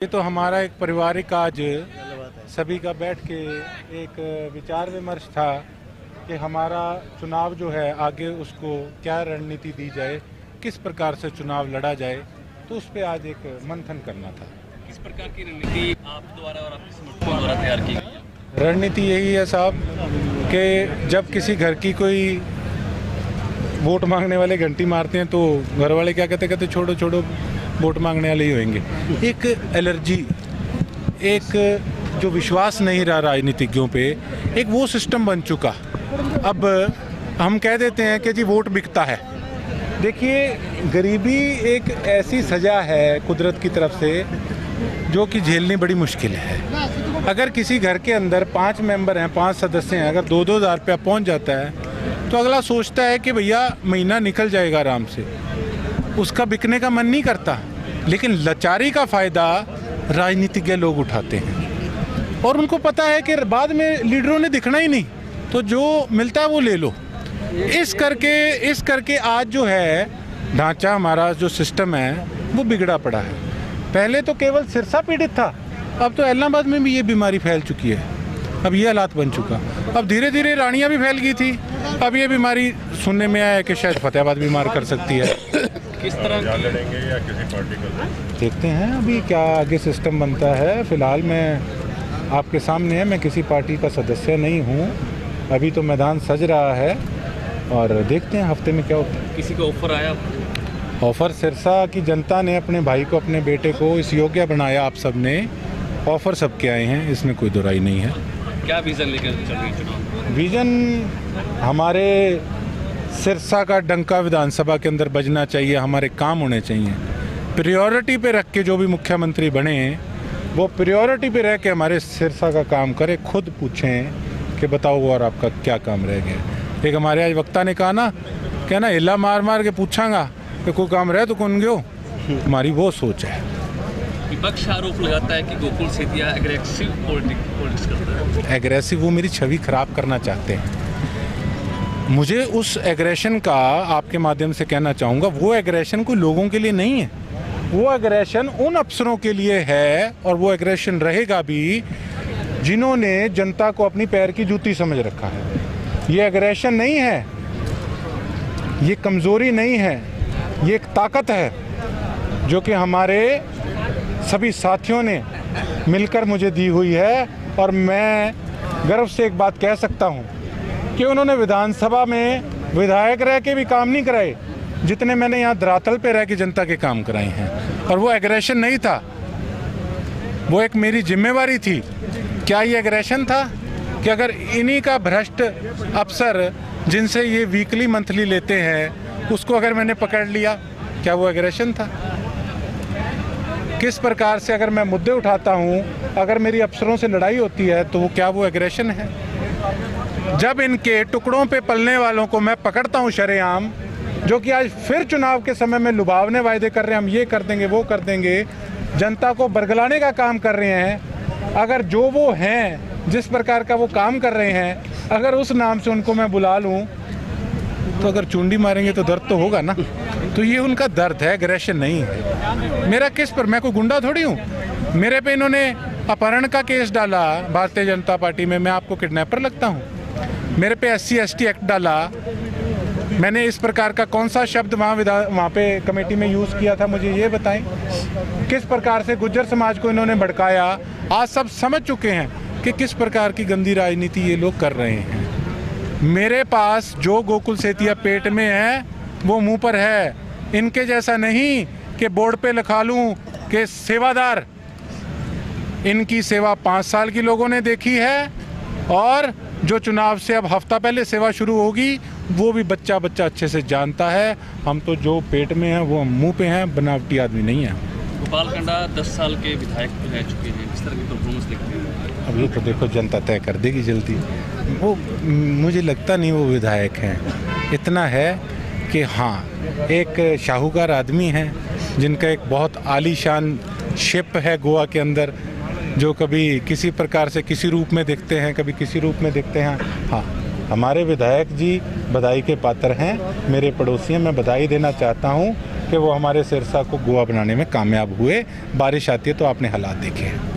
ये तो हमारा एक पारिवारिक आज सभी का बैठ के एक विचार विमर्श था कि हमारा चुनाव जो है आगे उसको क्या रणनीति दी जाए, किस प्रकार से चुनाव लड़ा जाए, तो उस पर आज एक मंथन करना था। किस प्रकार की रणनीति आप द्वारा और आपके समर्थकों द्वारा तैयार की गई है? रणनीति यही है साहब कि जब किसी घर की कोई वोट मांगने वाले घंटी मारते हैं तो घर वाले क्या कहते छोड़ो छोड़ो वोट मांगने वाले ही होंगे। एक एलर्जी, एक जो विश्वास नहीं रहा राजनीतिज्ञों पे, एक वो सिस्टम बन चुका। अब हम कह देते हैं कि जी वोट बिकता है। देखिए, गरीबी एक ऐसी सज़ा है कुदरत की तरफ से जो कि झेलनी बड़ी मुश्किल है। अगर किसी घर के अंदर 5 मेंबर हैं, 5 सदस्य हैं, अगर 2-2 हज़ार रुपया पहुँच जाता है तो अगला सोचता है कि भैया महीना निकल जाएगा आराम से, उसका बिकने का मन नहीं करता। लेकिन लाचारी का फ़ायदा राजनीतिज्ञ लोग उठाते हैं और उनको पता है कि बाद में लीडरों ने दिखना ही नहीं, तो जो मिलता है वो ले लो। इस करके आज जो है ढांचा, हमारा जो सिस्टम है वो बिगड़ा पड़ा है। पहले तो केवल सिरसा पीड़ित था, अब तो इलाहाबाद में भी ये बीमारी फैल चुकी है। अब ये हालात बन चुका। अब धीरे धीरे रानियाँ भी फैल गई थी। अब ये बीमारी सुनने में आया है कि शायद फतेहाबाद बीमार कर सकती है। किस तरह क्या लड़ेंगे या किसी पार्टी को? देखते हैं अभी क्या आगे सिस्टम बनता है। फ़िलहाल मैं आपके सामने है, मैं किसी पार्टी का सदस्य नहीं हूँ। अभी तो मैदान सज रहा है और देखते हैं हफ्ते में क्या होता है। किसी का ऑफर आया? ऑफ़र सिरसा की जनता ने अपने भाई को, अपने बेटे को इस योग्य बनाया। आप सब ने ऑफ़र सबके आए हैं, इसमें कोई दुराई नहीं है। क्या विज़न लेकर चल रही है चुनाव? विज़न हमारे सिरसा का डंका विधानसभा के अंदर बजना चाहिए, हमारे काम होने चाहिए। प्रायोरिटी पे रख के जो भी मुख्यमंत्री बने वो प्रायोरिटी पे रह के हमारे सिरसा का काम करे। खुद पूछें कि बताओ और आपका क्या काम रह गया। एक हमारे आज वक्ता ने कहा ना, क्या ना हिला मार मार के पूछांगा कि कोई काम रहे तो कौन गयो। हमारी वो सोच है। विपक्ष आरोप लगाता है कि गोकुल सेतिया एग्रेसिव पॉलिटिक्स करता है। एग्रेसिव, वो मेरी छवि खराब करना चाहते हैं। मुझे उस एग्रेशन का आपके माध्यम से कहना चाहूँगा, वो एग्रेशन कोई लोगों के लिए नहीं है, वो एग्रेशन उन अफसरों के लिए है और वो एग्रेशन रहेगा भी जिन्होंने जनता को अपनी पैर की जूती समझ रखा है। ये एग्रेशन नहीं है, ये कमज़ोरी नहीं है, ये एक ताकत है जो कि हमारे सभी साथियों ने मिलकर मुझे दी हुई है। और मैं गर्व से एक बात कह सकता हूँ कि उन्होंने विधानसभा में विधायक रह के भी काम नहीं कराए जितने मैंने यहाँ धरातल पे रह के जनता के काम कराए हैं। और वो एग्रेशन नहीं था, वो एक मेरी जिम्मेवारी थी। क्या ये एग्रेशन था कि अगर इन्हीं का भ्रष्ट अफसर जिनसे ये वीकली मंथली लेते हैं उसको अगर मैंने पकड़ लिया, क्या वो एग्रेशन था? किस प्रकार से अगर मैं मुद्दे उठाता हूँ, अगर मेरी अफसरों से लड़ाई होती है तो वो क्या वो एग्रेशन है? जब इनके टुकड़ों पे पलने वालों को मैं पकड़ता हूँ शरेआम, जो कि आज फिर चुनाव के समय में लुभावने वायदे कर रहे हैं, हम ये कर देंगे वो कर देंगे, जनता को बरगलाने का काम कर रहे हैं। अगर जो वो हैं, जिस प्रकार का वो काम कर रहे हैं, अगर उस नाम से उनको मैं बुला लूँ तो अगर चुंडी मारेंगे तो दर्द तो होगा ना। तो ये उनका दर्द है, एग्रेशन नहीं है। मेरा किस पर, मैं कोई गुंडा थोड़ी हूँ। मेरे पे इन्होंने अपहरण का केस डाला भारतीय जनता पार्टी में, मैं आपको किडनैपर लगता हूँ? मेरे पे SC/ST एक्ट डाला, मैंने इस प्रकार का कौन सा शब्द वहाँ पे कमेटी में यूज़ किया था, मुझे ये बताएं। किस प्रकार से गुज्जर समाज को इन्होंने भड़काया, आज सब समझ चुके हैं कि किस प्रकार की गंदी राजनीति ये लोग कर रहे हैं। मेरे पास जो गोकुल सेतिया पेट में है वो मुंह पर है। इनके जैसा नहीं कि बोर्ड पे लिखा लूँ कि सेवादार। इनकी सेवा 5 साल की लोगों ने देखी है और जो चुनाव से अब हफ्ता पहले सेवा शुरू होगी वो भी बच्चा अच्छे से जानता है। हम तो जो पेट में है वो मुंह पे हैं, बनावटी आदमी नहीं है। गोपाल कांडा 10 साल के विधायक रह चुके हैं, किस तरह की परफॉर्मेंस देखते हैं? अब ये तो देखो जनता तय कर देगी जल्दी। वो मुझे लगता नहीं वो विधायक हैं। इतना है कि हाँ, एक शाहूकार आदमी हैं जिनका एक बहुत आलीशान शिप है गोवा के अंदर, जो कभी किसी प्रकार से किसी रूप में दिखते हैं, कभी किसी रूप में दिखते हैं। हाँ, हमारे विधायक जी बधाई के पात्र हैं, मेरे पड़ोसी हैं। मैं बधाई देना चाहता हूँ कि वो हमारे सिरसा को गोवा बनाने में कामयाब हुए। बारिश आती है तो आपने हालात देखे हैं।